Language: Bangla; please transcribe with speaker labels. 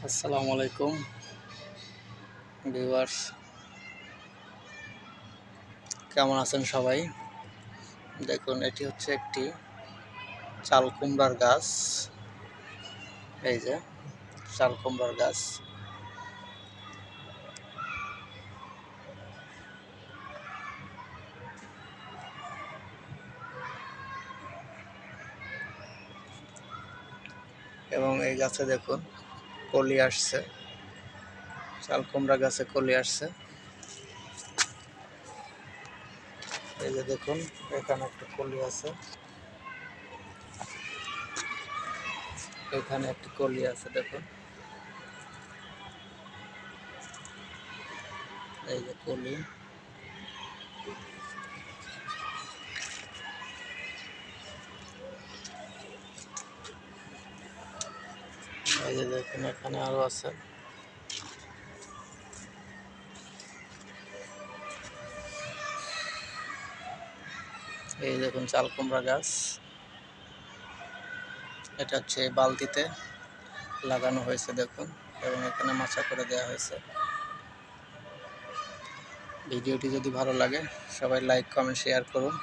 Speaker 1: আসসালামু আলাইকুম ভিউয়ার্স, কেমন আছেন সবাই? দেখুন, এটি হচ্ছে একটি চাল কুমড়ার গাছ। এই যে চাল কুমড়ার গাছ। এবং এই গাছে দেখুন কলি আসছে, চাল কুমড়া গাছে কলি আসছে। এই যে দেখুন, এখানে একটা কলি আছে, এখানে একটি কলি আছে। দেখুন, এই যে কলি। এই যে দেখুন, এখানে আরো আছে। এই দেখুন চাল কুমড়া গাছ। এটা হচ্ছে বালতিতে লাগানো হয়েছে দেখুন, এবং এখানে মাচা করে দেওয়া হয়েছে। ভিডিওটি যদি ভালো লাগে সবাই লাইক, কমেন্ট, শেয়ার করুন।